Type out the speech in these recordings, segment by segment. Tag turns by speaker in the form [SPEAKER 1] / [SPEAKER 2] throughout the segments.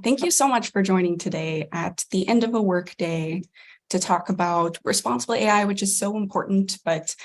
[SPEAKER 1] Thank you so much for joining today at the end of a work day to talk about responsible AI, which is so important, but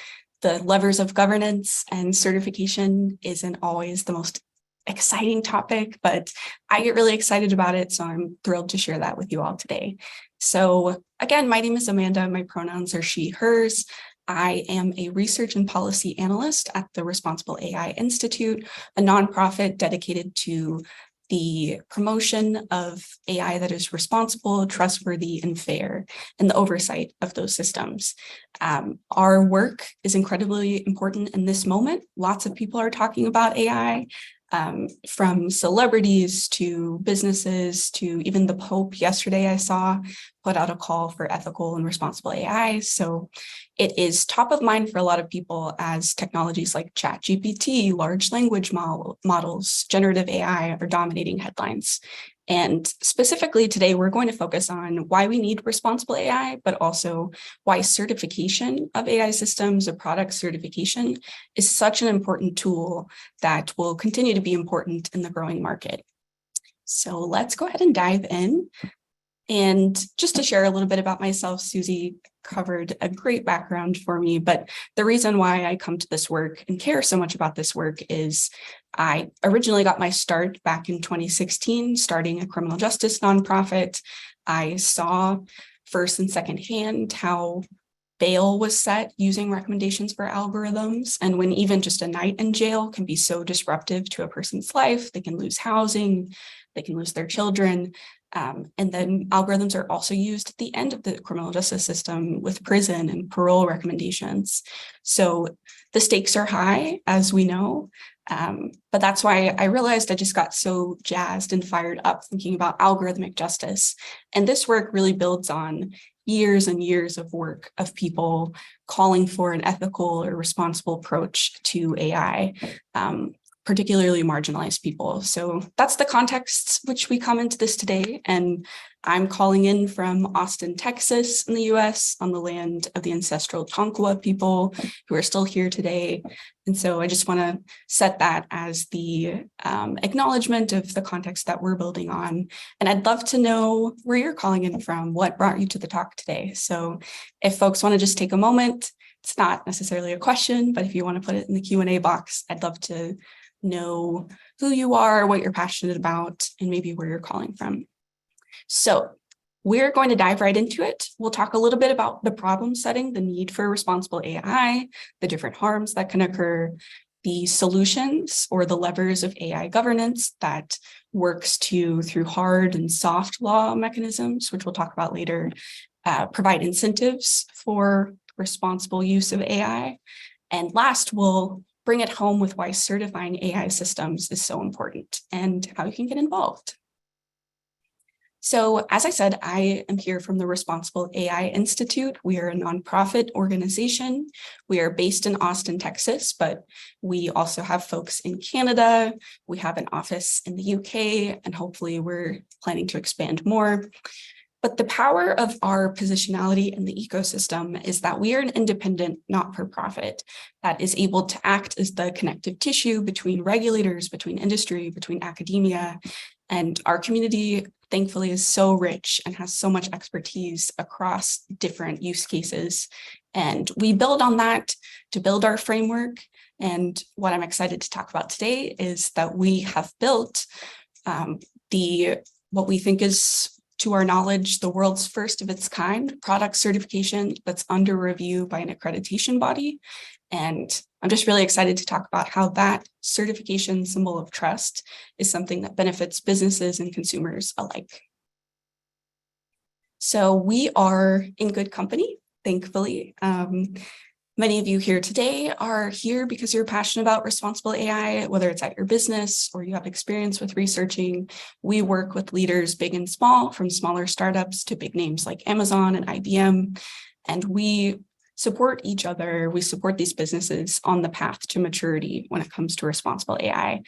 [SPEAKER 1] the levers of governance and certification isn't always the most exciting topic, but I get really excited about it, so I'm thrilled to share that with you all today. So again, my name is Amanda. My pronouns are she, hers. I am a Research and Policy Analyst at the Responsible AI Institute, a nonprofit dedicated to the promotion of AI that is responsible, trustworthy, and fair, and the oversight of those systems. Our work is incredibly important in this moment. Lots of people are talking about AI, from celebrities to businesses to even the Pope yesterday I saw put out a call for ethical and responsible AI. So it is top of mind for a lot of people as technologies like ChatGPT, large language models, generative AI are dominating headlines. And specifically today, we're going to focus on why we need responsible AI, but also why certification of AI systems or product certification is such an important tool that will continue to be important in the growing market. So let's go ahead and dive in. And just to share a little bit about myself, Susie covered a great background for me, but the reason why I come to this work and care so much about this work is I originally got my start back in 2016, starting a criminal justice nonprofit. I saw first and second hand how bail was set using recommendations for algorithms. And when even just a night in jail can be so disruptive to a person's life, they can lose housing, they can lose their children. And then algorithms are also used at the end of the criminal justice system with prison and parole recommendations. So the stakes are high, as we know, but that's why I realized I just got so jazzed and fired up thinking about algorithmic justice. And this work really builds on years and years of work of people calling for an ethical or responsible approach to AI. Particularly marginalized people. So that's the context which we come into this today. And I'm calling in from Austin, Texas in the US on the land of the ancestral Tonkawa people who are still here today. And so I just want to set that as the acknowledgement of the context that we're building on. And I'd love to know where you're calling in from, what brought you to the talk today. So if folks want to just take a moment, it's not necessarily a question, but if you want to put it in the Q&A box, I'd love to know who you are, what you're passionate about, and maybe where you're calling from. So we're going to dive right into it. We'll talk a little bit about the problem setting, the need for responsible AI, the different harms that can occur, the solutions or the levers of AI governance that works through hard and soft law mechanisms, which we'll talk about later, provide incentives for responsible use of AI. And last, we'll bring it home with why certifying AI systems is so important and how you can get involved. So as I said, I am here from the Responsible AI Institute. We are a nonprofit organization. We are based in Austin, Texas, but we also have folks in Canada. We have an office in the UK, and hopefully we're planning to expand more. But the power of our positionality in the ecosystem is that we are an independent, not-for-profit that is able to act as the connective tissue between regulators, between industry, between academia. And our community, thankfully, is so rich and has so much expertise across different use cases. And we build on that to build our framework. And what I'm excited to talk about today is that we have built what we think is, to our knowledge, the world's first of its kind product certification that's under review by an accreditation body. And I'm just really excited to talk about how that certification symbol of trust is something that benefits businesses and consumers alike. So we are in good company, thankfully. Many of you here today are here because you're passionate about responsible AI, whether it's at your business or you have experience with researching. We work with leaders big and small, from smaller startups to big names like Amazon and IBM, and we support each other. We support these businesses on the path to maturity when it comes to responsible AI.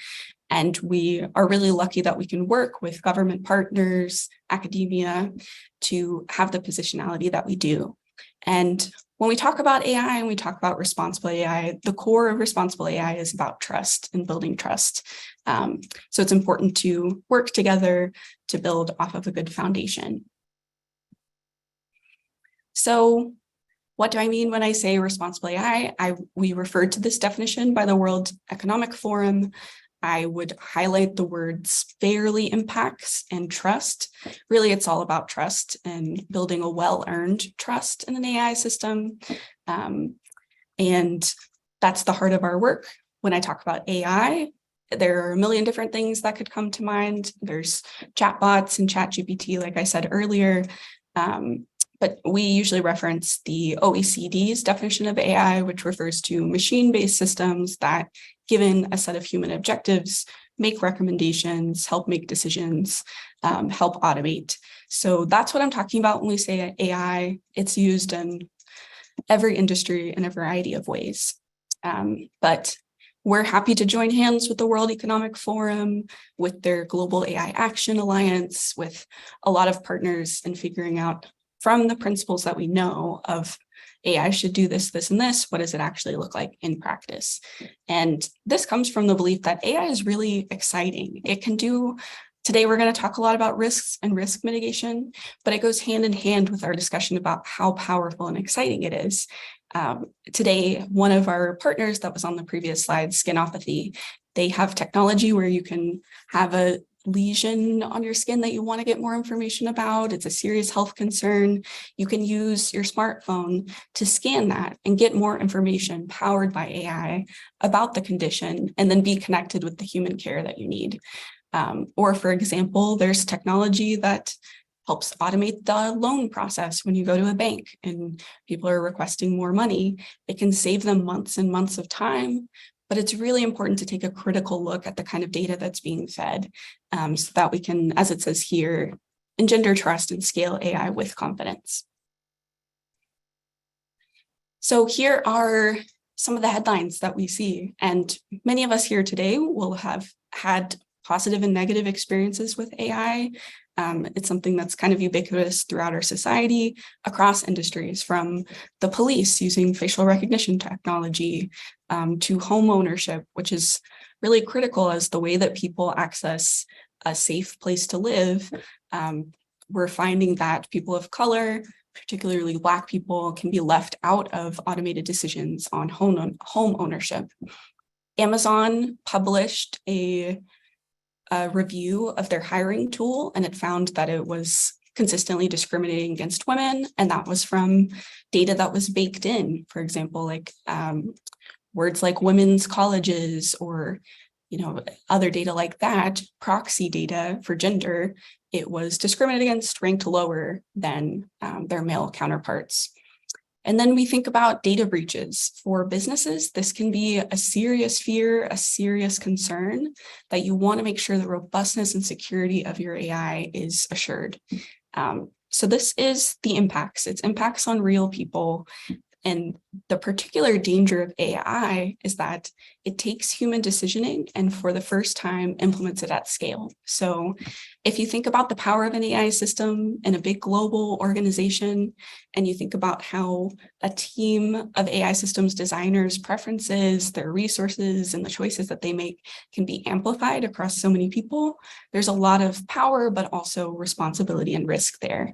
[SPEAKER 1] And we are really lucky that we can work with government partners, academia, to have the positionality that we do. And when we talk about AI and we talk about responsible AI, the core of responsible AI is about trust and building trust. So it's important to work together to build off of a good foundation. So what do I mean when I say responsible AI? We referred to this definition by the World Economic Forum. I would highlight the words fairly impacts and trust. Really, it's all about trust and building a well-earned trust in an AI system. And that's the heart of our work. When I talk about AI, there are a million different things that could come to mind. There's chatbots and ChatGPT, like I said earlier. But we usually reference the OECD's definition of AI, which refers to machine-based systems that, given a set of human objectives, make recommendations, help make decisions, help automate. So that's what I'm talking about when we say AI. It's used in every industry in a variety of ways. But we're happy to join hands with the World Economic Forum, with their Global AI Action Alliance, with a lot of partners in figuring out from the principles that we know of AI should do this, this, and this, what does it actually look like in practice? And this comes from the belief that AI is really exciting. It can do, today we're going to talk a lot about risks and risk mitigation, but it goes hand in hand with our discussion about how powerful and exciting it is. Today, one of our partners that was on the previous slide, Skinopathy, they have technology where you can have a lesion on your skin that you want to get more information about. It's a serious health concern. You can use your smartphone to scan that and get more information powered by AI about the condition, and then be connected with the human care that you need. Or for example, there's technology that helps automate the loan process when you go to a bank and people are requesting more money. It can save them months and months of time. But it's really important to take a critical look at the kind of data that's being fed, so that we can, as it says here, engender trust and scale AI with confidence. So here are some of the headlines that we see, and many of us here today will have had positive and negative experiences with AI. It's something that's kind of ubiquitous throughout our society, across industries, from the police using facial recognition technology to home ownership, which is really critical as the way that people access a safe place to live. We're finding that people of color, particularly Black people, can be left out of automated decisions on home ownership. Amazon published a review of their hiring tool, and it found that it was consistently discriminating against women, and that was from data that was baked in. For example, like words like women's colleges, or other data like that, proxy data for gender, it was discriminated against, ranked lower than their male counterparts. And then we think about data breaches. For businesses, this can be a serious fear, a serious concern, that you want to make sure the robustness and security of your AI is assured. So this is the impacts. It's impacts on real people. And the particular danger of AI is that it takes human decisioning and for the first time implements it at scale. So if you think about the power of an AI system in a big global organization, and you think about how a team of AI systems designers' preferences, their resources, and the choices that they make can be amplified across so many people, there's a lot of power, but also responsibility and risk there.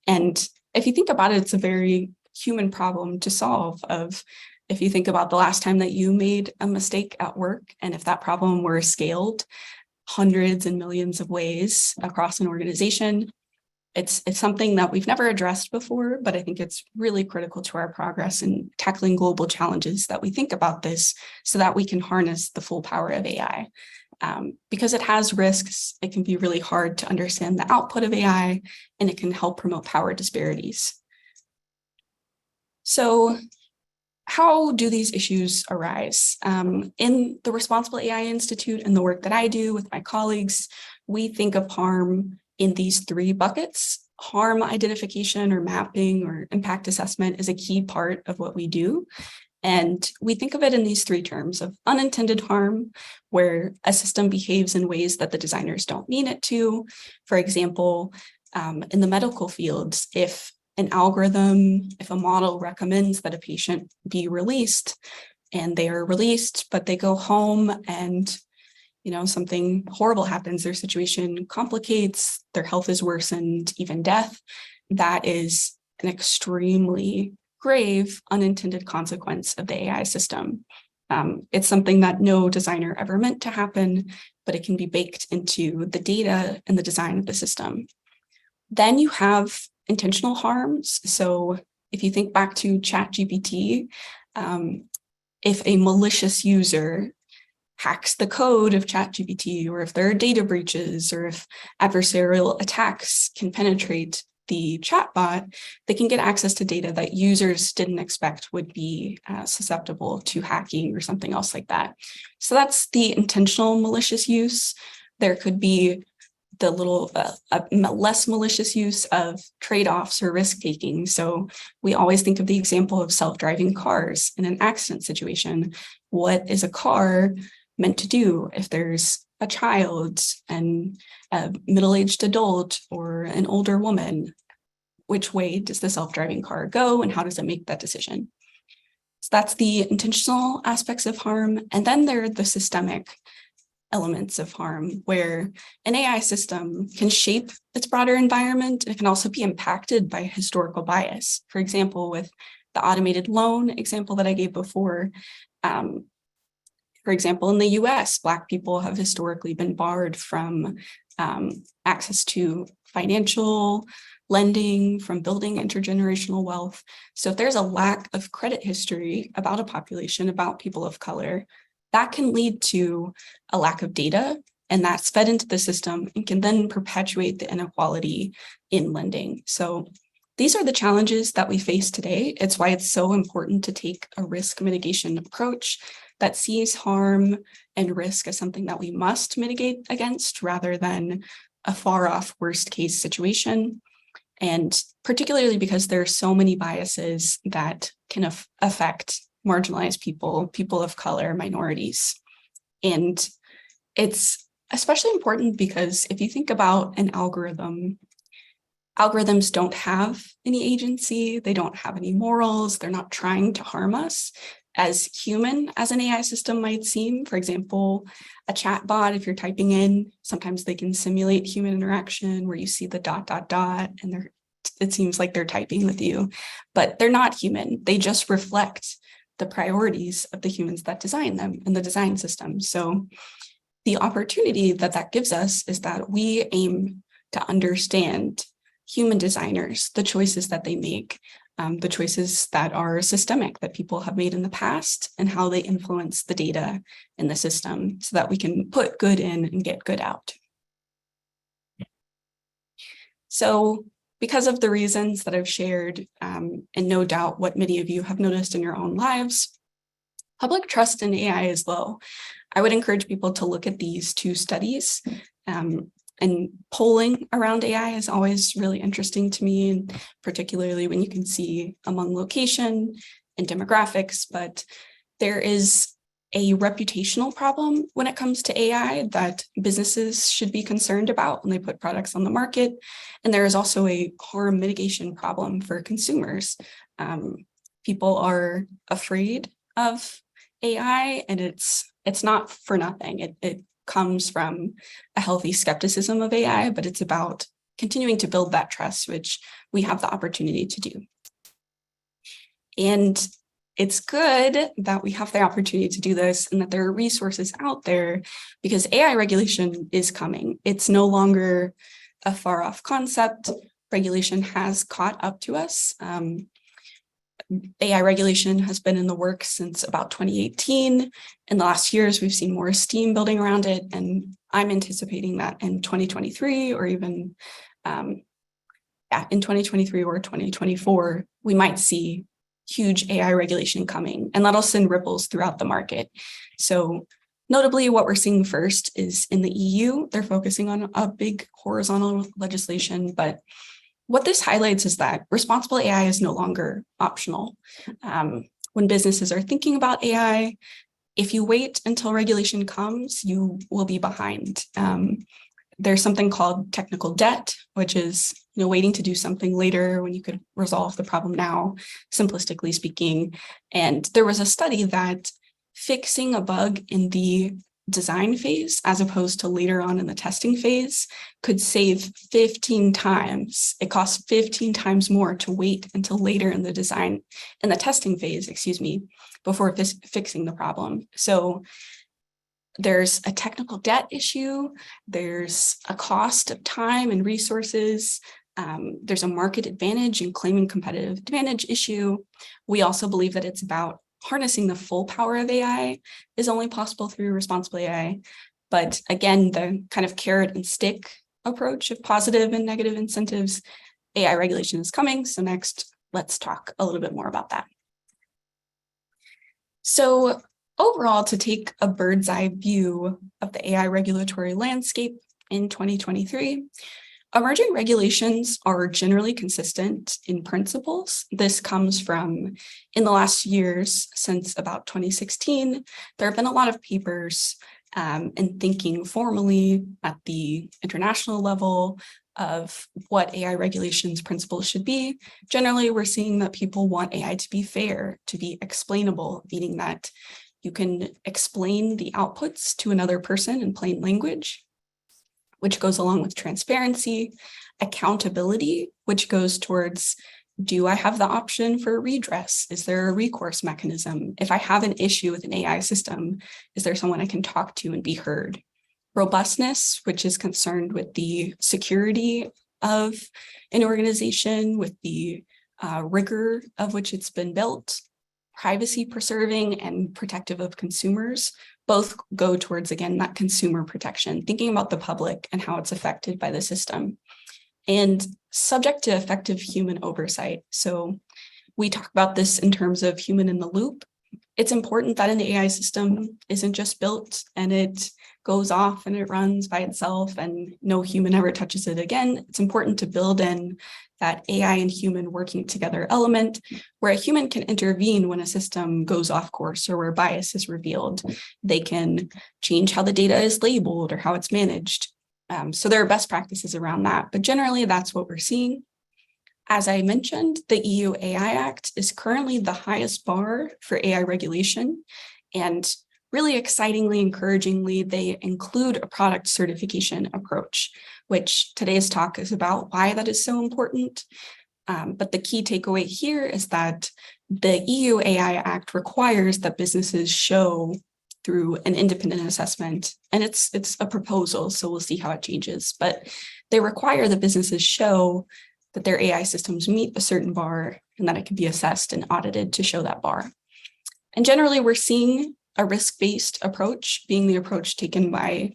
[SPEAKER 1] And if you think about it, it's a very human problem to solve. Of if you think about the last time that you made a mistake at work, and if that problem were scaled hundreds and millions of ways across an organization, it's something that we've never addressed before, but I think it's really critical to our progress in tackling global challenges that we think about this, so that we can harness the full power of AI. Because it has risks, it can be really hard to understand the output of AI, and it can help promote power disparities. So how do these issues arise? In the Responsible AI Institute and the work that I do with my colleagues, we think of harm in these three buckets. Harm identification or mapping or impact assessment is a key part of what we do. And we think of it in these three terms of unintended harm, where a system behaves in ways that the designers don't mean it to. For example, in the medical fields, if an algorithm, if a model recommends that a patient be released and they are released, but they go home and something horrible happens, their situation complicates, their health is worsened, even death, that is an extremely grave unintended consequence of the AI system. It's something that no designer ever meant to happen, but it can be baked into the data and the design of the system. Then you have intentional harms. So if you think back to ChatGPT, if a malicious user hacks the code of ChatGPT, or if there are data breaches, or if adversarial attacks can penetrate the chatbot, they can get access to data that users didn't expect would be susceptible to hacking or something else like that. So that's the intentional malicious use. There could be the little less malicious use of trade-offs or risk-taking. So we always think of the example of self-driving cars in an accident situation. What is a car meant to do if there's a child and a middle-aged adult or an older woman? Which way does the self-driving car go, and how does it make that decision? So that's the intentional aspects of harm. And then there are the systemic elements of harm, where an AI system can shape its broader environment. It can also be impacted by historical bias. For example, with the automated loan example that I gave before, for example, in the US, Black people have historically been barred from access to financial lending, from building intergenerational wealth. So if there's a lack of credit history about a population, about people of color, that can lead to a lack of data, and that's fed into the system and can then perpetuate the inequality in lending. So these are the challenges that we face today. It's why it's so important to take a risk mitigation approach that sees harm and risk as something that we must mitigate against, rather than a far off worst case situation. And particularly because there are so many biases that can affect marginalized people, people of color, minorities. And it's especially important because if you think about an algorithm, algorithms don't have any agency, they don't have any morals, they're not trying to harm us as human as an AI system might seem. For example, a chat bot, if you're typing in, sometimes they can simulate human interaction where you see the ... and it seems like they're typing with you, but they're not human. They just reflect the priorities of the humans that design them and the design system. So the opportunity that gives us is that we aim to understand human designers, the choices that they make, the choices that are systemic that people have made in the past, and how they influence the data in the system so that we can put good in and get good out. So because of the reasons that I've shared, and no doubt what many of you have noticed in your own lives, public trust in AI is low. I would encourage people to look at these two studies. And polling around AI is always really interesting to me, and particularly when you can see among location and demographics. But there is a reputational problem when it comes to AI that businesses should be concerned about when they put products on the market. And there is also a harm mitigation problem for consumers. People are afraid of AI, and it's not for nothing. It comes from a healthy skepticism of AI, but it's about continuing to build that trust, which we have the opportunity to do. And it's good that we have the opportunity to do this and that there are resources out there, because AI regulation is coming. It's no longer a far off concept. Regulation has caught up to us. AI regulation has been in the works since about 2018. In the last years, we've seen more steam building around it, and I'm anticipating that in 2023 or even in 2023 or 2024, we might see huge AI regulation coming, and that'll send ripples throughout the market. So notably, what we're seeing first is in the EU, they're focusing on a big horizontal legislation, but what this highlights is that responsible AI is no longer optional. When businesses are thinking about AI, if you wait until regulation comes, you will be behind. There's something called technical debt, which is waiting to do something later when you could resolve the problem now, simplistically speaking. And there was a study that fixing a bug in the design phase, as opposed to later on in the testing phase, could save 15 times. It costs 15 times more to wait until later in the testing phase, before fixing the problem. So there's a technical debt issue, there's a cost of time and resources, there's a market advantage and claiming competitive advantage issue. We also believe that it's about harnessing the full power of AI is only possible through responsible AI. But again, the kind of carrot and stick approach of positive and negative incentives, AI regulation is coming. So next, let's talk a little bit more about that. So overall, to take a bird's eye view of the AI regulatory landscape in 2023, emerging regulations are generally consistent in principles. This comes from, in the last years, since about 2016, there have been a lot of papers and thinking formally at the international level of what AI regulations principles should be. Generally, we're seeing that people want AI to be fair, to be explainable, meaning that you can explain the outputs to another person in plain language, which goes along with transparency, accountability, which goes towards, do I have the option for redress? Is there a recourse mechanism? If I have an issue with an AI system, is there someone I can talk to and be heard? Robustness, which is concerned with the security of an organization, with the rigor of which it's been built, privacy preserving and protective of consumers, both go towards, again, that consumer protection, thinking about the public and how it's affected by the system, and subject to effective human oversight. So we talk about this in terms of human in the loop. It's important that an AI system isn't just built and it goes off and it runs by itself and no human ever touches it again. It's important to build in that AI and human working together element where a human can intervene when a system goes off course or where bias is revealed. They can change how the data is labeled or how it's managed. So there are best practices around that, but generally that's what we're seeing. As I mentioned, the EU AI Act is currently the highest bar for AI regulation, and really excitingly, encouragingly, they include a product certification approach, which today's talk is about why that is so important. But the key takeaway here is that the EU AI Act requires that businesses show through an independent assessment, and it's a proposal, so we'll see how it changes, but they require that businesses show that their AI systems meet a certain bar and that it can be assessed and audited to show that bar. And generally, we're seeing a risk-based approach being the approach taken by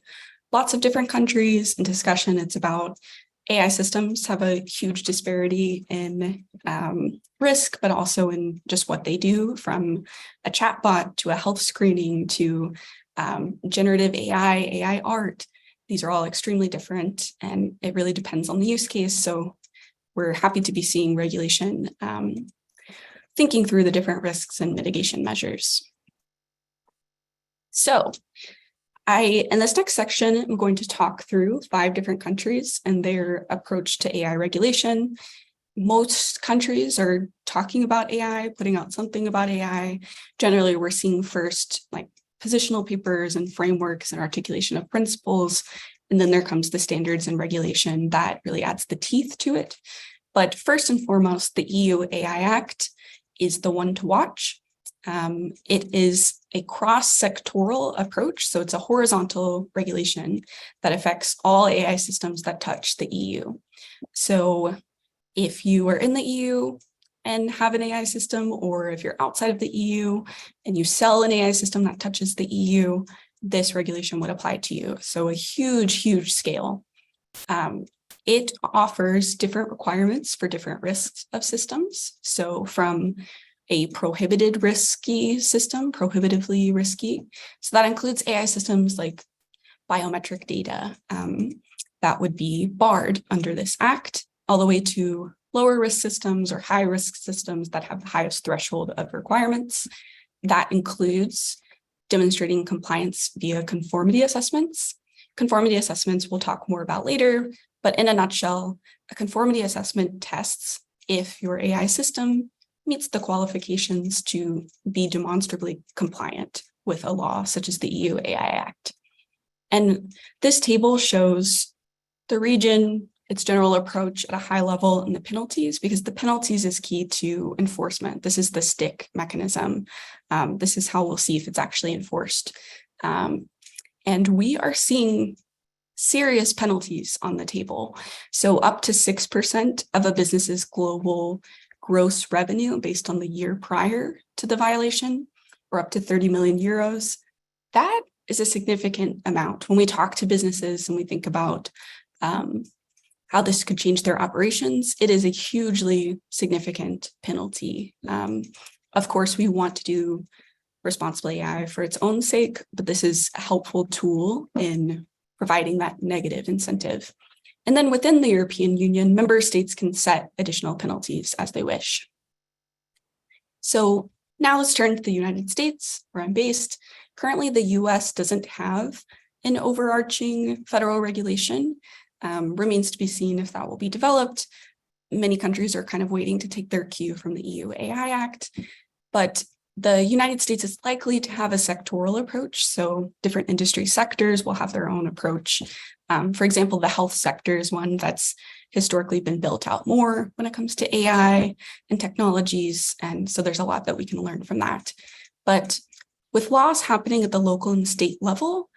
[SPEAKER 1] lots of different countries. In discussion, it's about AI systems have a huge disparity in risk, but also in just what they do, from a chatbot to a health screening to generative AI art. These are all extremely different, and it really depends on the use case. So we're happy to be seeing regulation thinking through the different risks and mitigation measures. So in this next section, I'm going to talk through 5 different countries and their approach to AI regulation. Most countries are talking about AI, putting out something about AI. Generally, we're seeing first like positional papers and frameworks and articulation of principles. And then there comes the standards and regulation that really adds the teeth to it. But first and foremost, the EU AI Act is the one to watch. It is a cross-sectoral approach, so it's a horizontal regulation that affects all AI systems that touch the EU. So if you are in the EU and have an AI system, or if you're outside of the EU and you sell an AI system that touches the EU, this regulation would apply to you. So a huge, huge scale. It offers different requirements for different risks of systems. So from a prohibited risky system, prohibitively risky. So that includes AI systems like biometric data that would be barred under this act, all the way to lower risk systems or high risk systems that have the highest threshold of requirements. That includes demonstrating compliance via conformity assessments. Conformity assessments we'll talk more about later, but in a nutshell, a conformity assessment tests if your AI system meets the qualifications to be demonstrably compliant with a law such as the EU AI Act. And this table shows the region, its general approach at a high level, and the penalties, because the penalties is key to enforcement. This is the stick mechanism. This is how we'll see if it's actually enforced. And we are seeing serious penalties on the table. So up to 6% of a business's global gross revenue based on the year prior to the violation, or up to 30 million euros. That is a significant amount. When we talk to businesses and we think about how this could change their operations, it is a hugely significant penalty. Of course, we want to do responsible AI for its own sake, but this is a helpful tool in providing that negative incentive. And then within the European Union, member states can set additional penalties as they wish. So now let's turn to the United States, where I'm based. Currently, the US doesn't have an overarching federal regulation. Remains to be seen if that will be developed. Many countries are kind of waiting to take their cue from the EU AI Act, but the United States is likely to have a sectoral approach. So different industry sectors will have their own approach. For example, the health sector is one that's historically been built out more when it comes to AI and technologies. And so there's a lot that we can learn from that. But with laws happening at the local and state level,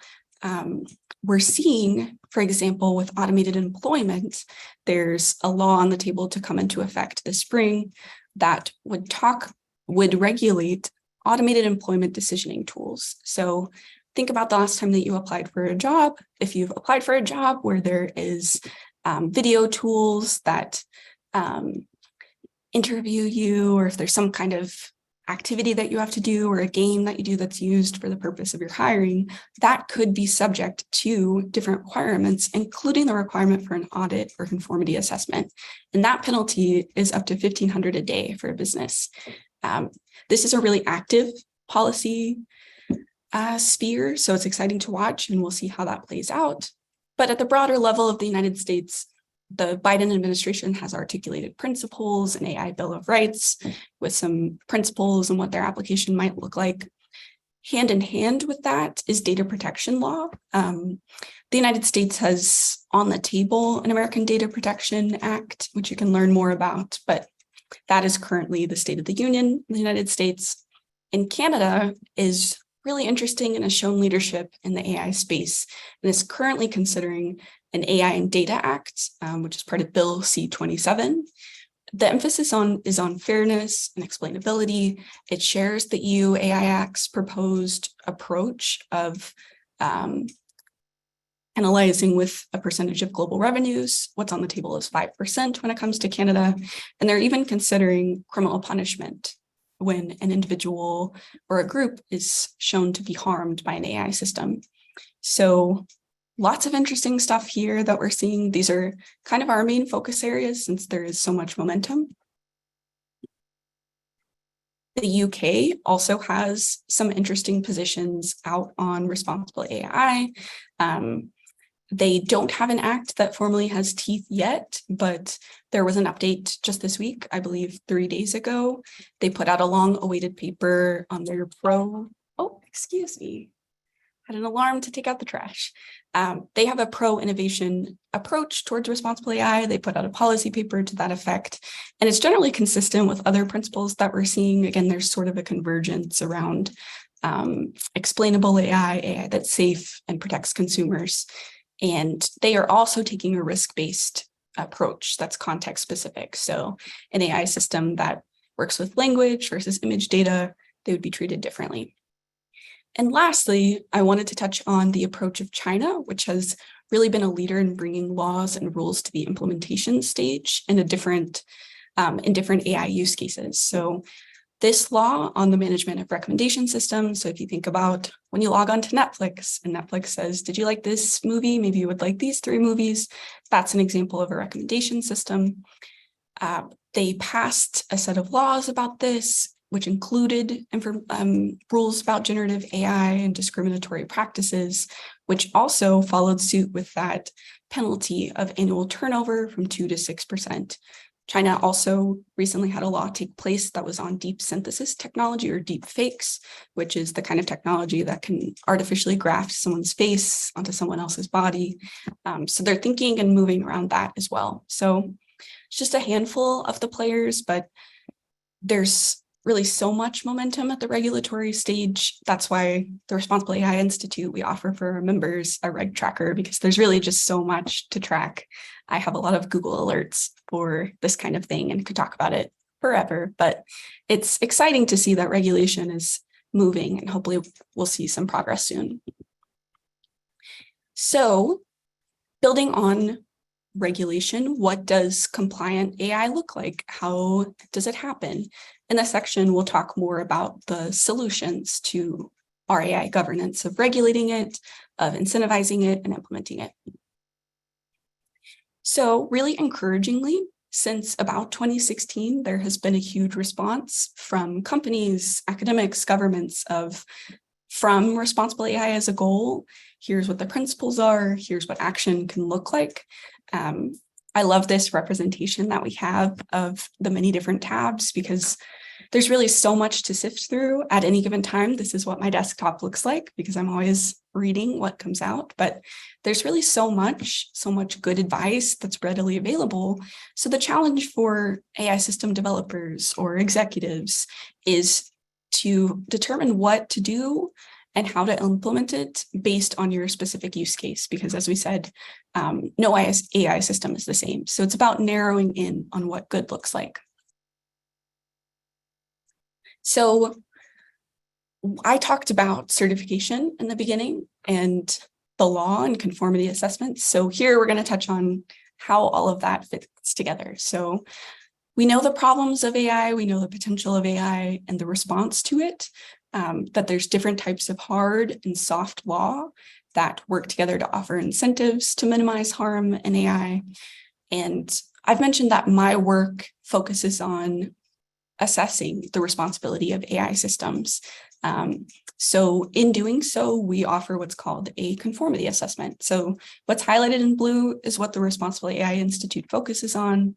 [SPEAKER 1] we're seeing, for example, with automated employment, there's a law on the table to come into effect this spring that would regulate automated employment decisioning tools. So think about the last time that you applied for a job. If you've applied for a job where there is video tools that interview you, or if there's some kind of activity that you have to do or a game that you do that's used for the purpose of your hiring, that could be subject to different requirements, including the requirement for an audit or conformity assessment. And that penalty is up to $1,500 a day for a business. This is a really active policy sphere, so it's exciting to watch, and we'll see how that plays out. But at the broader level of the United States, the Biden administration has articulated principles, an AI Bill of Rights with some principles and what their application might look like. Hand in hand with that is data protection law. The United States has on the table an American Data Protection Act, which you can learn more about, but that is currently the state of the union in the United States. And Canada is really interesting and has shown leadership in the AI space and is currently considering an AI and Data Act, which is part of Bill C-27. The emphasis is on fairness and explainability. It shares the EU AI Act's proposed approach of analyzing with a percentage of global revenues. What's on the table is 5% when it comes to Canada. And they're even considering criminal punishment when an individual or a group is shown to be harmed by an AI system. So lots of interesting stuff here that we're seeing. These are kind of our main focus areas since there is so much momentum. The UK also has some interesting positions out on responsible AI. They don't have an act that formally has teeth yet, but there was an update just this week, I believe 3 days ago. They put out a long-awaited paper on their excuse me, had an alarm to take out the trash. They have a pro-innovation approach towards responsible AI. They put out a policy paper to that effect, and it's generally consistent with other principles that we're seeing. Again, there's sort of a convergence around explainable AI that's safe and protects consumers. And they are also taking a risk-based approach that's context-specific. So an AI system that works with language versus image data, they would be treated differently. And lastly, I wanted to touch on the approach of China, which has really been a leader in bringing laws and rules to the implementation stage in different AI use cases. So this law on the management of recommendation systems. So if you think about when you log on to Netflix and Netflix says, did you like this movie? Maybe you would like these 3 movies. That's an example of a recommendation system. They passed a set of laws about this, which included rules about generative AI and discriminatory practices, which also followed suit with that. penalty of annual turnover from 2 to 6%. China also recently had a law take place that was on deep synthesis technology, or deep fakes, which is the kind of technology that can artificially graft someone's face onto someone else's body. So they're thinking and moving around that as well. So it's just a handful of the players, but there's really so much momentum at the regulatory stage. That's why the Responsible AI Institute, we offer for our members a reg tracker, because there's really just so much to track. I have a lot of Google alerts for this kind of thing and could talk about it forever, but it's exciting to see that regulation is moving, and hopefully we'll see some progress soon. So building on regulation, what does compliant AI look like? How does it happen? In this section, we'll talk more about the solutions to RAI governance, of regulating it, of incentivizing it, and implementing it. So really encouragingly, since about 2016, there has been a huge response from companies, academics, governments from responsible AI as a goal. Here's what the principles are. Here's what action can look like. I love this representation that we have of the many different tabs, because there's really so much to sift through at any given time. This is what my desktop looks like, because I'm always reading what comes out, but there's really so much good advice that's readily available. So the challenge for AI system developers or executives is to determine what to do and how to implement it based on your specific use case, because as we said, no AI system is the same. So it's about narrowing in on what good looks like. So I talked about certification in the beginning and the law and conformity assessments. So here we're going to touch on how all of that fits together. So we know the problems of AI, we know the potential of AI and the response to it, that there's different types of hard and soft law that work together to offer incentives to minimize harm in AI. And I've mentioned that my work focuses on assessing the responsibility of AI systems. So in doing so, we offer what's called a conformity assessment. So what's highlighted in blue is what the Responsible AI Institute focuses on.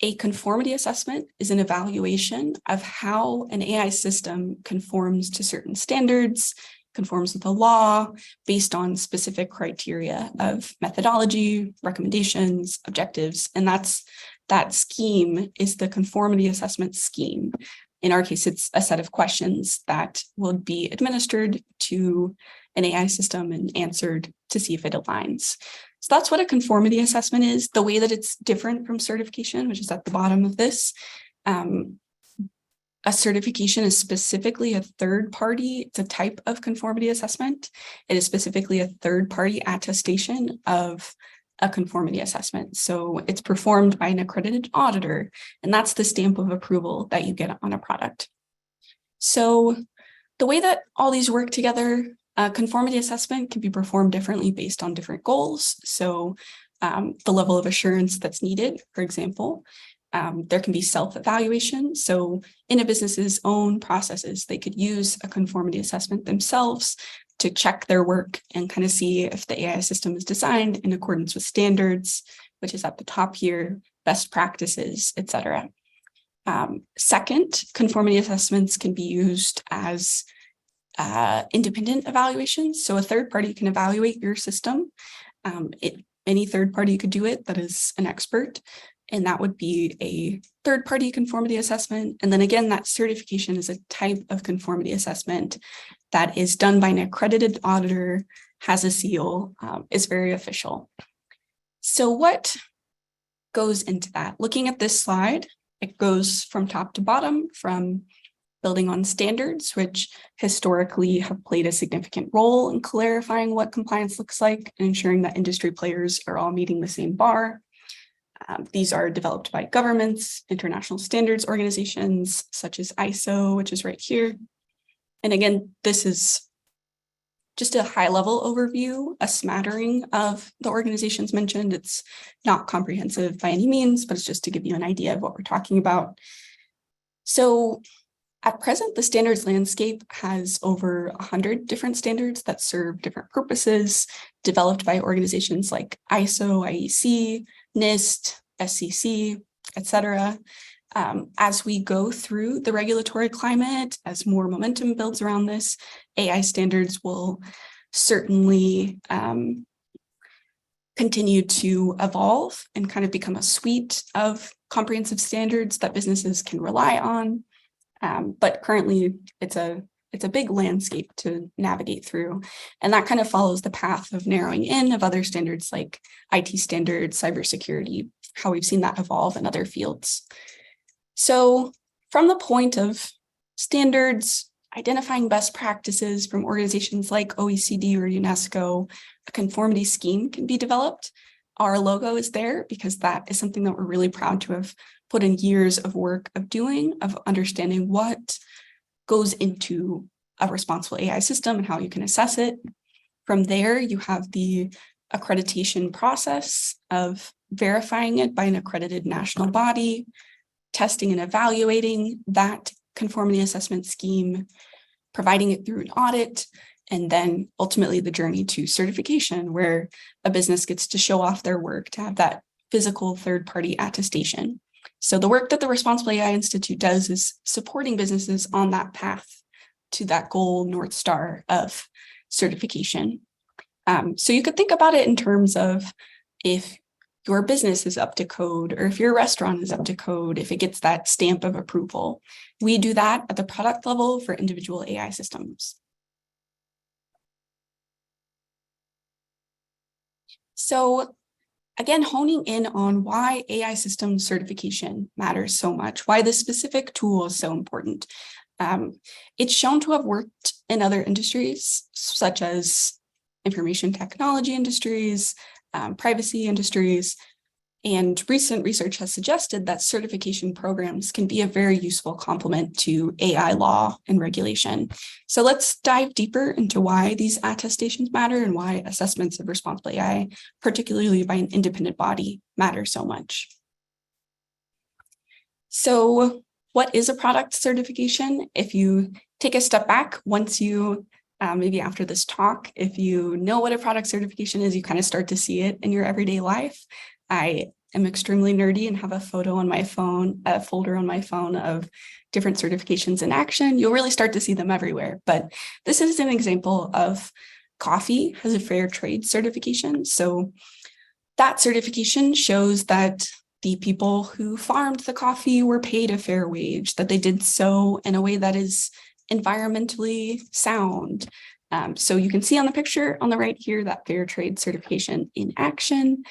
[SPEAKER 1] A conformity assessment is an evaluation of how an AI system conforms to certain standards, conforms with the law based on specific criteria of methodology, recommendations, objectives, and that scheme is the conformity assessment scheme. In our case, it's a set of questions that will be administered to an AI system and answered to see if it aligns. So that's what a conformity assessment is. The way that it's different from certification, which is at the bottom of this, a certification is specifically a third party. It's a type of conformity assessment. It is specifically a third party attestation of a conformity assessment. So it's performed by an accredited auditor, and that's the stamp of approval that you get on a product. So the way that all these work together, conformity assessment can be performed differently based on different goals. So the level of assurance that's needed, for example, there can be self-evaluation. So in a business's own processes, they could use a conformity assessment themselves to check their work and kind of see if the AI system is designed in accordance with standards, which is at the top here, best practices, et cetera. Second, conformity assessments can be used as independent evaluations. So a third party can evaluate your system. Any third party could do it that is an expert, and that would be a third party conformity assessment. And then again, that certification is a type of conformity assessment that is done by an accredited auditor, has a seal, is very official. So what goes into that? Looking at this slide, it goes from top to bottom, from building on standards, which historically have played a significant role in clarifying what compliance looks like and ensuring that industry players are all meeting the same bar. These are developed by governments, international standards organizations, such as ISO, which is right here. And again, this is just a high-level overview, a smattering of the organizations mentioned. It's not comprehensive by any means, but it's just to give you an idea of what we're talking about. So At present, the standards landscape has over 100 different standards that serve different purposes, developed by organizations like ISO, IEC, NIST, SCC, etc. As we go through the regulatory climate, as more momentum builds around this, AI standards will certainly continue to evolve and kind of become a suite of comprehensive standards that businesses can rely on. But currently, it's a big landscape to navigate through. And that kind of follows the path of narrowing in of other standards like IT standards, cybersecurity, how we've seen that evolve in other fields. So from the point of standards, identifying best practices from organizations like OECD or UNESCO, a conformity scheme can be developed. Our logo is there because that is something that we're really proud to have put in years of work of doing, of understanding what goes into a responsible AI system and how you can assess it. From there, you have the accreditation process of verifying it by an accredited national body, testing and evaluating that conformity assessment scheme, providing it through an audit, and then ultimately the journey to certification, where a business gets to show off their work to have that physical third-party attestation. So the work that the Responsible AI Institute does is supporting businesses on that path to that goal North Star of certification. So you could think about it in terms of if your business is up to code, or if your restaurant is up to code, if it gets that stamp of approval. We do that at the product level for individual AI systems. So again, honing in on why AI system certification matters so much, why this specific tool is so important. It's shown to have worked in other industries, such as information technology industries, privacy industries, and recent research has suggested that certification programs can be a very useful complement to AI law and regulation. So let's dive deeper into why these attestations matter and why assessments of responsible AI, particularly by an independent body, matter so much. So what is a product certification? If you take a step back, once you maybe after this talk, if you know what a product certification is, you kind of start to see it in your everyday life. I am extremely nerdy and have a photo on my phone, a folder on my phone of different certifications in action. You'll really start to see them everywhere. But this is an example of coffee has a fair trade certification. So that certification shows that the people who farmed the coffee were paid a fair wage, that they did so in a way that is environmentally sound. So you can see on the picture on the right here, that fair trade certification in action.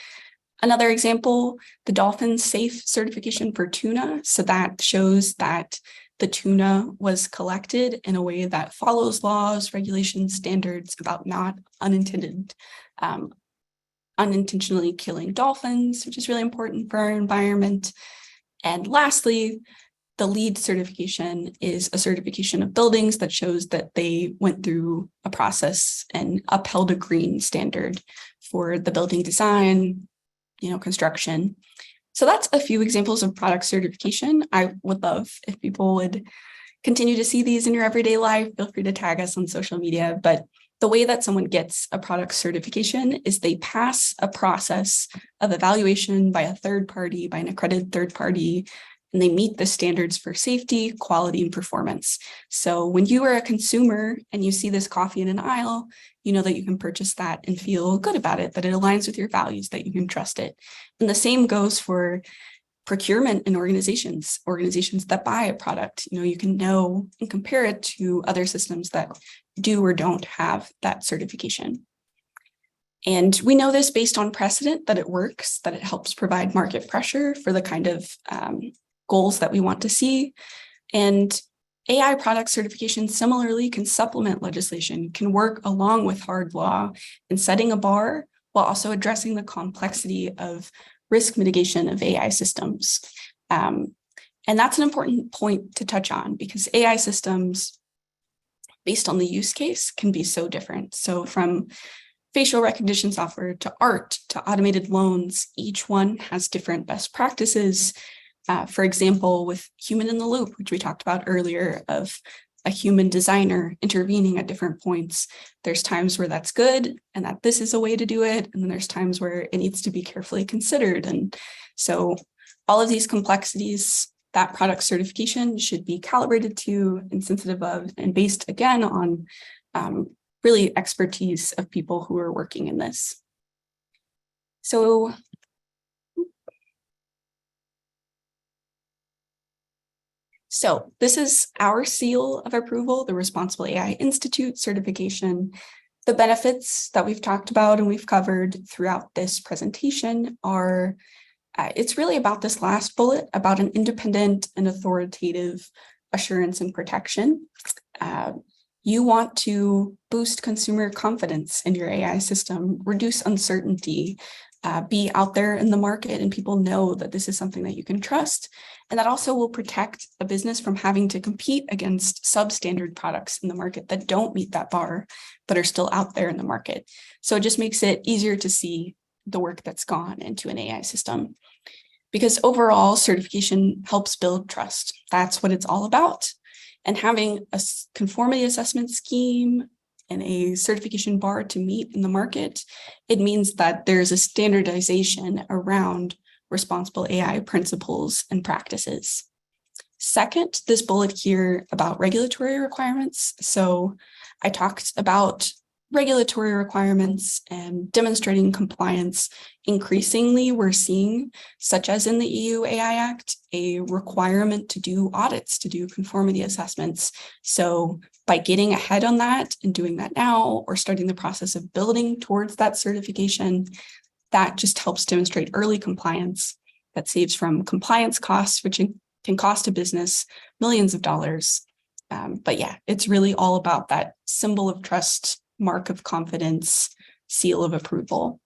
[SPEAKER 1] Another example, the dolphin safe certification for tuna. So that shows that the tuna was collected in a way that follows laws, regulations, standards about not unintentionally killing dolphins, which is really important for our environment. And lastly, the LEED certification is a certification of buildings that shows that they went through a process and upheld a green standard for the building design, construction. So that's a few examples of product certification. I would love if people would continue to see these in your everyday life. Feel free to tag us on social media. But the way that someone gets a product certification is they pass a process of evaluation by a third party, by an accredited third party, and they meet the standards for safety, quality, and performance. So when you are a consumer and you see this coffee in an aisle, you know that you can purchase that and feel good about it, that it aligns with your values, that you can trust it. And the same goes for procurement in organizations that buy a product. You can know and compare it to other systems that do or don't have that certification. And we know this based on precedent that it works, that it helps provide market pressure for the kind of goals that we want to see. And AI product certification similarly can supplement legislation, can work along with hard law in setting a bar while also addressing the complexity of risk mitigation of AI systems. And that's an important point to touch on because AI systems, based on the use case, can be so different. So from facial recognition software to art to automated loans, each one has different best practices, For example, with human in the loop, which we talked about earlier, of a human designer intervening at different points. There's times where that's good and that this is a way to do it. And then there's times where it needs to be carefully considered. And so all of these complexities, that product certification should be calibrated to and sensitive of, and based again on really expertise of people who are working in this. So this is our seal of approval, the Responsible AI Institute certification. The benefits that we've talked about and we've covered throughout this presentation are, it's really about this last bullet, about an independent and authoritative assurance and protection. You want to boost consumer confidence in your AI system, reduce uncertainty, be out there in the market and people know that this is something that you can trust. And that also will protect a business from having to compete against substandard products in the market that don't meet that bar, but are still out there in the market. So it just makes it easier to see the work that's gone into an AI system. Because overall, certification helps build trust. That's what it's all about. And having a conformity assessment scheme and a certification bar to meet in the market, it means that there's a standardization around responsible AI principles and practices. Second, this bullet here about regulatory requirements. So I talked about regulatory requirements and demonstrating compliance. Increasingly, we're seeing, such as in the EU AI Act, a requirement to do audits, to do conformity assessments. So by getting ahead on that and doing that now, or starting the process of building towards that certification, that just helps demonstrate early compliance that saves from compliance costs, which can cost a business millions of dollars. But yeah, it's really all about that symbol of trust, mark of confidence, seal of approval.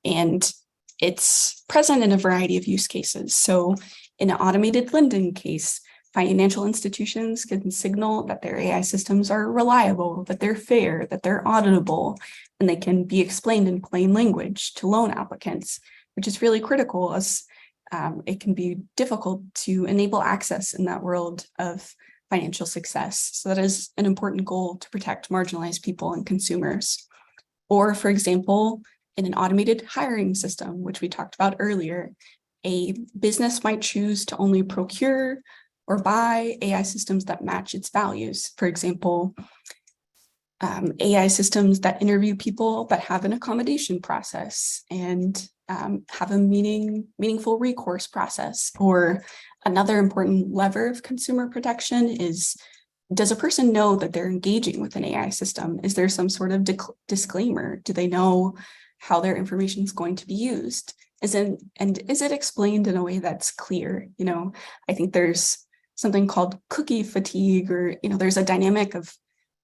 [SPEAKER 1] And it's present in a variety of use cases. So in an automated lending case, financial institutions can signal that their AI systems are reliable, that they're fair, that they're auditable, and they can be explained in plain language to loan applicants, which is really critical as it can be difficult to enable access in that world of financial success. So that is an important goal to protect marginalized people and consumers. Or for example, in an automated hiring system, which we talked about earlier, a business might choose to only procure or buy AI systems that match its values. For example, AI systems that interview people but have an accommodation process and have a meaningful recourse process. Or another important lever of consumer protection is, does a person know that they're engaging with an AI system? Is there some sort of disclaimer? Do they know how their information is going to be used? Is it explained in a way that's clear? You know, I think there's something called cookie fatigue, or, you know, there's a dynamic of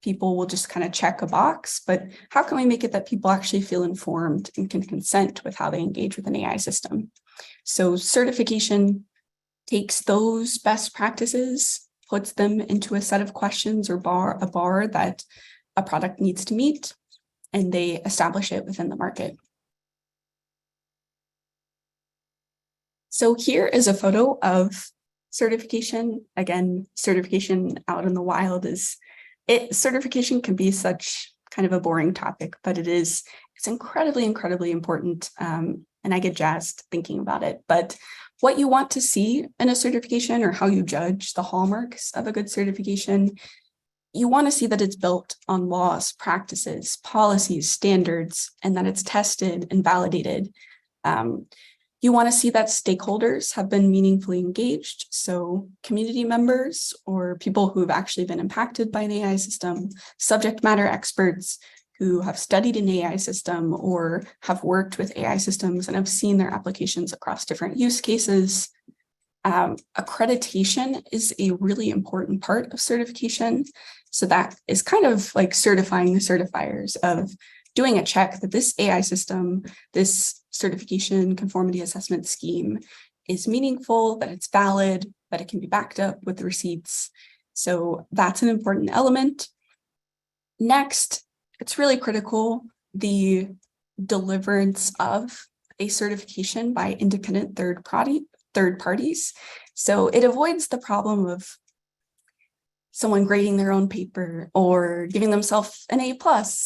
[SPEAKER 1] people will just kind of check a box, but how can we make it that people actually feel informed and can consent with how they engage with an AI system? So certification takes those best practices, puts them into a set of questions or a bar that a product needs to meet, and they establish it within the market. So here is a photo of certification. Again, certification out in the wild certification can be such kind of a boring topic, but it's incredibly, incredibly important. And I get jazzed thinking about it. But what you want to see in a certification, or how you judge the hallmarks of a good certification, you want to see that it's built on laws, practices, policies, standards, and that it's tested and validated. You want to see that stakeholders have been meaningfully engaged. So community members or people who have actually been impacted by an AI system, subject matter experts who have studied an AI system or have worked with AI systems and have seen their applications across different use cases. Accreditation is a really important part of certification. So that is kind of like certifying the certifiers, of doing a check that this AI system, this certification conformity assessment scheme is meaningful, that it's valid, that it can be backed up with receipts. So that's an important element. Next, it's really critical, the deliverance of a certification by independent third third parties. So it avoids the problem of someone grading their own paper or giving themselves an A+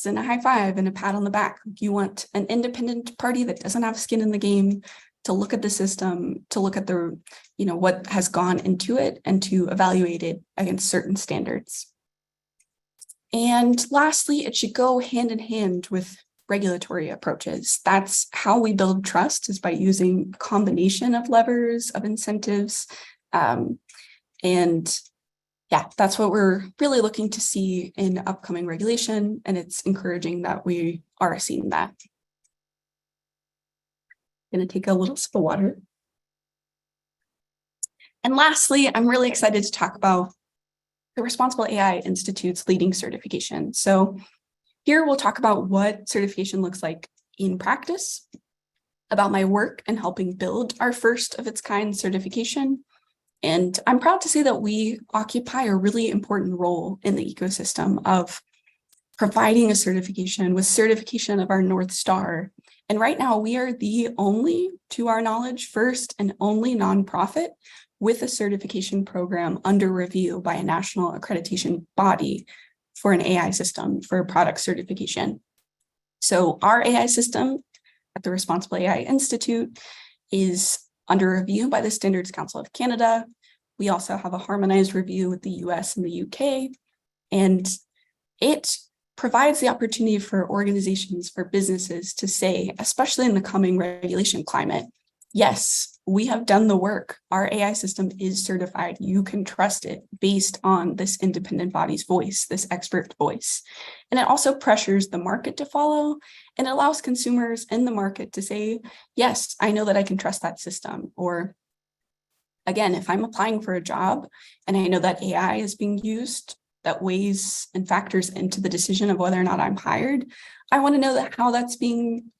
[SPEAKER 1] and a high five and a pat on the back. You want an independent party that doesn't have skin in the game to look at the system, to look at the, what has gone into it and to evaluate it against certain standards. And lastly, it should go hand in hand with regulatory approaches. That's how we build trust, is by using a combination of levers, of incentives. And yeah, that's what we're really looking to see in upcoming regulation. And it's encouraging that we are seeing that. I'm going to take a little sip of water. And lastly, I'm really excited to talk about the Responsible AI Institute's leading certification. So here we'll talk about what certification looks like in practice, about my work in helping build our first of its kind certification. And I'm proud to say that we occupy a really important role in the ecosystem of providing a certification with certification of our North Star. And right now we are the only, to our knowledge, first and only nonprofit with a certification program under review by a national accreditation body for an AI system for product certification. So our AI system at the Responsible AI Institute is under review by the Standards Council of Canada. We also have a harmonized review with the US and the UK, and it provides the opportunity for organizations, for businesses to say, especially in the coming regulation climate, yes, we have done the work. Our AI system is certified. You can trust it based on this independent body's voice, this expert voice. And it also pressures the market to follow, and it allows consumers in the market to say, yes, I know that I can trust that system. Or again, if I'm applying for a job and I know that AI is being used, that weighs and factors into the decision of whether or not I'm hired, I want to know that how that's being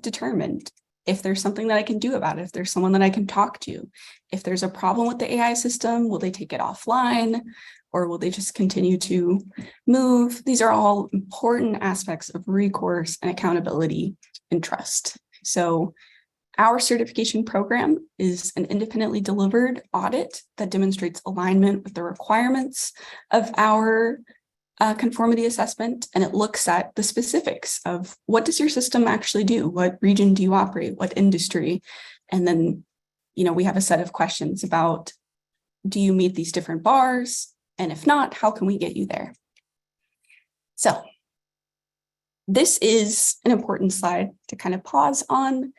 [SPEAKER 1] determined. If there's something that I can do about it, if there's someone that I can talk to, if there's a problem with the AI system, will they take it offline or will they just continue to move? These are all important aspects of recourse and accountability and trust. So our certification program is an independently delivered audit that demonstrates alignment with the requirements of our conformity assessment, and it looks at the specifics of what does your system actually do? What region do you operate? What industry? And then, we have a set of questions about, do you meet these different bars? And if not, how can we get you there? So this is an important slide to kind of pause on.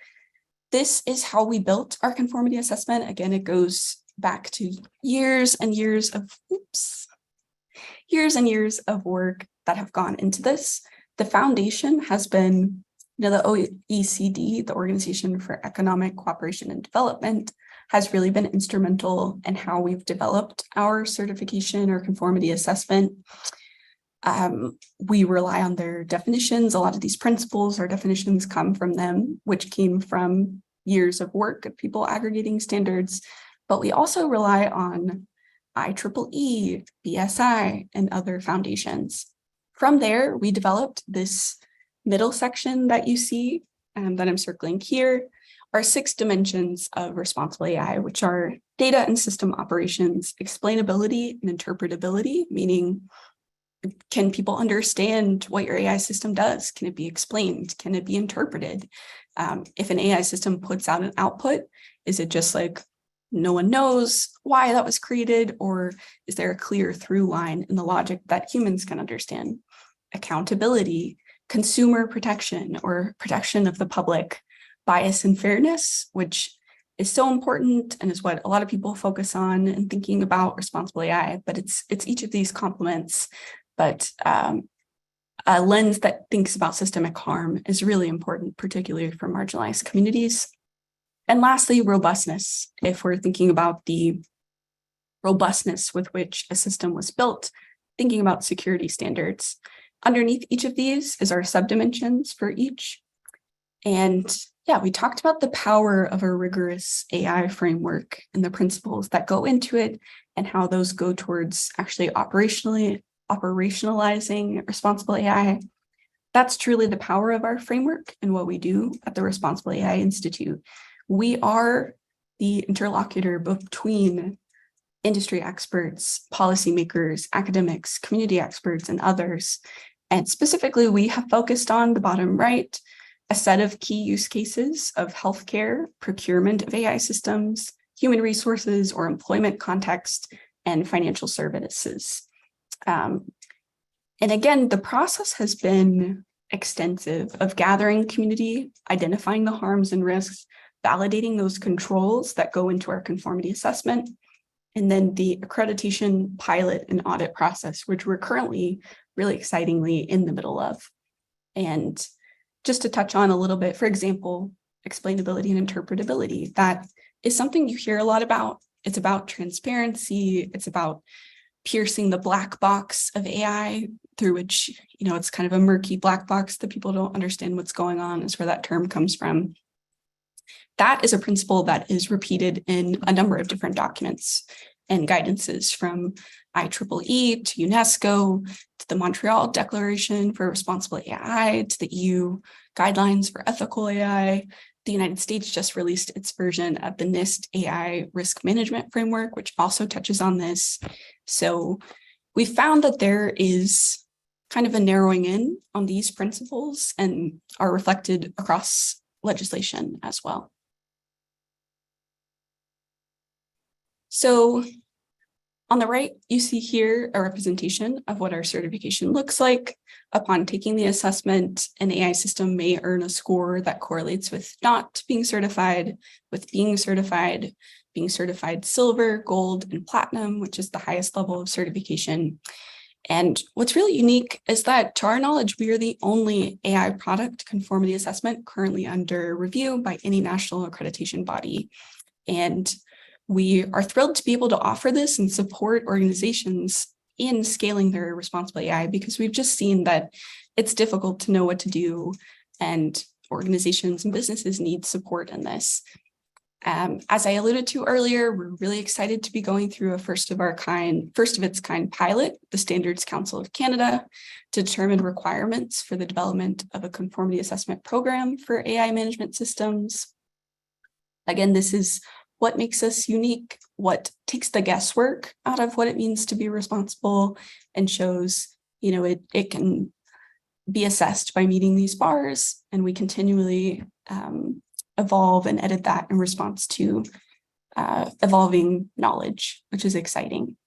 [SPEAKER 1] This is how we built our conformity assessment. Again, it goes back to years and years of work that have gone into this. The foundation has been, the OECD, the Organization for Economic Cooperation and Development, has really been instrumental in how we've developed our certification or conformity assessment. We rely on their definitions. A lot of these principles or definitions come from them, which came from years of work of people aggregating standards. But we also rely on IEEE, BSI, and other foundations. From there, we developed this middle section that you see that I'm circling here, are 6 dimensions of responsible AI, which are data and system operations, explainability and interpretability, meaning can people understand what your AI system does? Can it be explained? Can it be interpreted? If an AI system puts out an output, is it just like no one knows why that was created, or is there a clear through line in the logic that humans can understand? Accountability, consumer protection or protection of the public, bias and fairness, which is so important and is what a lot of people focus on in thinking about responsible AI, but it's each of these complements. But a lens that thinks about systemic harm is really important, particularly for marginalized communities. And lastly, robustness. If we're thinking about the robustness with which a system was built, thinking about security standards. Underneath each of these is our subdimensions for each. And yeah, we talked about the power of a rigorous AI framework and the principles that go into it and how those go towards actually operationalizing responsible AI. That's truly the power of our framework and what we do at the Responsible AI Institute. We are the interlocutor between industry experts, policymakers, academics, community experts, and others. And specifically, we have focused on the bottom right, a set of key use cases of healthcare, procurement of AI systems, human resources or employment context, and financial services. And again, the process has been extensive of gathering community, identifying the harms and risks, validating those controls that go into our conformity assessment, and then the accreditation pilot and audit process, which we're currently really excitingly in the middle of. And just to touch on a little bit, for example, explainability and interpretability, that is something you hear a lot about. It's about transparency. It's about piercing the black box of AI through which, it's kind of a murky black box that people don't understand what's going on, is where that term comes from. That is a principle that is repeated in a number of different documents and guidances, from IEEE to UNESCO, to the Montreal Declaration for Responsible AI, to the EU Guidelines for Ethical AI. The United States just released its version of the NIST AI Risk Management Framework, which also touches on this. So we found that there is kind of a narrowing in on these principles and are reflected across legislation as well. So on the right, you see here a representation of what our certification looks like. Upon taking the assessment, an AI system may earn a score that correlates with not being certified, with being certified silver, gold, and platinum, which is the highest level of certification. And what's really unique is that, to our knowledge, we are the only AI product conformity assessment currently under review by any national accreditation body. And we are thrilled to be able to offer this and support organizations in scaling their responsible AI, because we've just seen that it's difficult to know what to do, and organizations and businesses need support in this. As I alluded to earlier, we're really excited to be going through a first of its kind pilot, the Standards Council of Canada, to determine requirements for the development of a conformity assessment program for AI management systems. Again, this is what makes us unique, what takes the guesswork out of what it means to be responsible, and shows, it can be assessed by meeting these bars, and we continually evolve and edit that in response to evolving knowledge, which is exciting.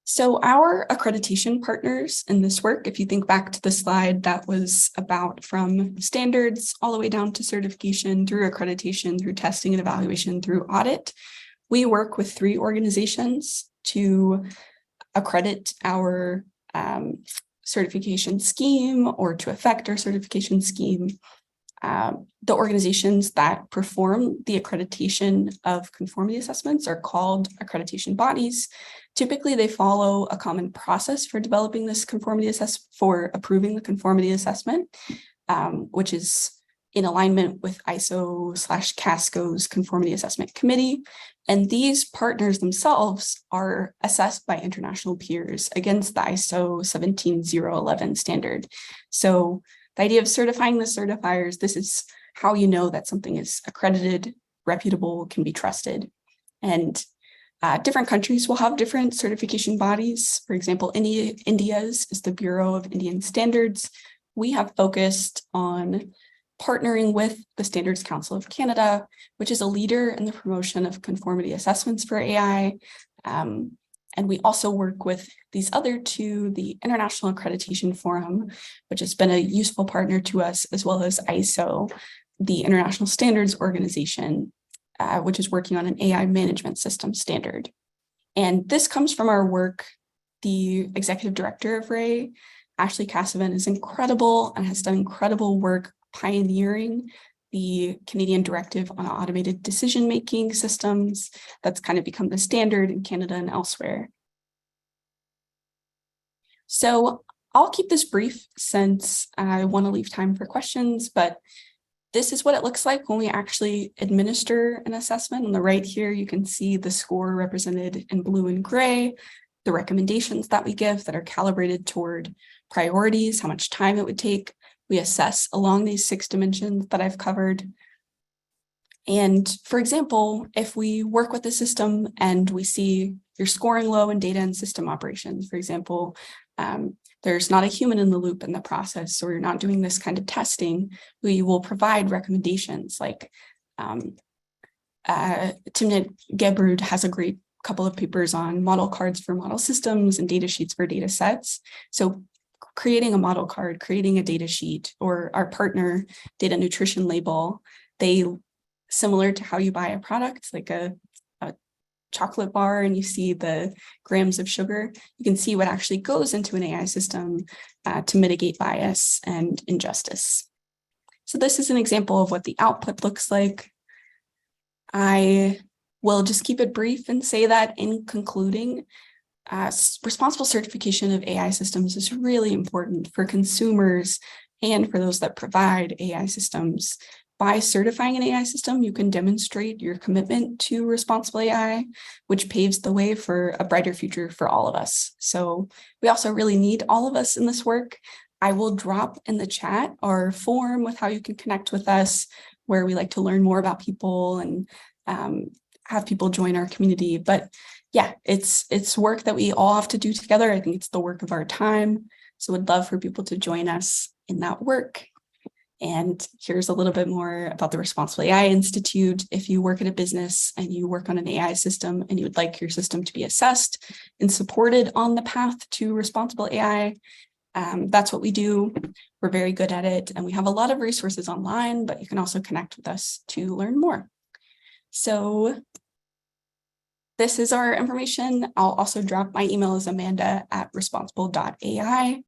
[SPEAKER 1] So our accreditation partners in this work, if you think back to the slide that was about from standards all the way down to certification, through accreditation, through testing and evaluation, through audit, we work with 3 organizations to accredit our certification scheme, or to affect our certification scheme. The organizations that perform the accreditation of conformity assessments are called accreditation bodies. Typically, they follow a common process for developing this conformity assessment, for approving the conformity assessment, which is in alignment with ISO/CASCO's Conformity Assessment Committee. And these partners themselves are assessed by international peers against the ISO 17011 standard. So the idea of certifying the certifiers, this is how you know that something is accredited, reputable, can be trusted. And different countries will have different certification bodies. For example, India's is the Bureau of Indian Standards. We have focused on partnering with the Standards Council of Canada, which is a leader in the promotion of conformity assessments for AI. And we also work with these other 2, the International Accreditation Forum, which has been a useful partner to us, as well as ISO, the International Standards Organization, which is working on an AI management system standard. And this comes from our work. The executive director of RAI, Ashley Cassavan, is incredible and has done incredible work pioneering the Canadian Directive on Automated Decision-Making Systems. That's kind of become the standard in Canada and elsewhere. So I'll keep this brief since I want to leave time for questions, but this is what it looks like when we actually administer an assessment. On the right here, you can see the score represented in blue and gray, the recommendations that we give that are calibrated toward priorities, how much time it would take. We assess along these 6 dimensions that I've covered. And for example, if we work with the system and we see you're scoring low in data and system operations, for example, there's not a human in the loop in the process, or you're not doing this kind of testing, we will provide recommendations like Timnit Gebrude has a great couple of papers on model cards for model systems and data sheets for data sets. So creating a model card, creating a data sheet, or our partner data nutrition label, they similar to how you buy a product, like a chocolate bar, and you see the grams of sugar, you can see what actually goes into an AI system to mitigate bias and injustice. So this is an example of what the output looks like. I will just keep it brief and say that in concluding, responsible certification of AI systems is really important for consumers and for those that provide AI systems. By certifying an AI system, you can demonstrate your commitment to responsible AI, which paves the way for a brighter future for all of us. So we also really need all of us in this work. I will drop in the chat our form with how you can connect with us, where we like to learn more about people and have people join our community. But yeah, it's work that we all have to do together. I think it's the work of our time. So would love for people to join us in that work. And here's a little bit more about the Responsible AI Institute. If you work at a business and you work on an AI system and you would like your system to be assessed and supported on the path to responsible AI, that's what we do. We're very good at it. And we have a lot of resources online, but you can also connect with us to learn more. So this is our information. I'll also drop my email is amanda@responsible.ai.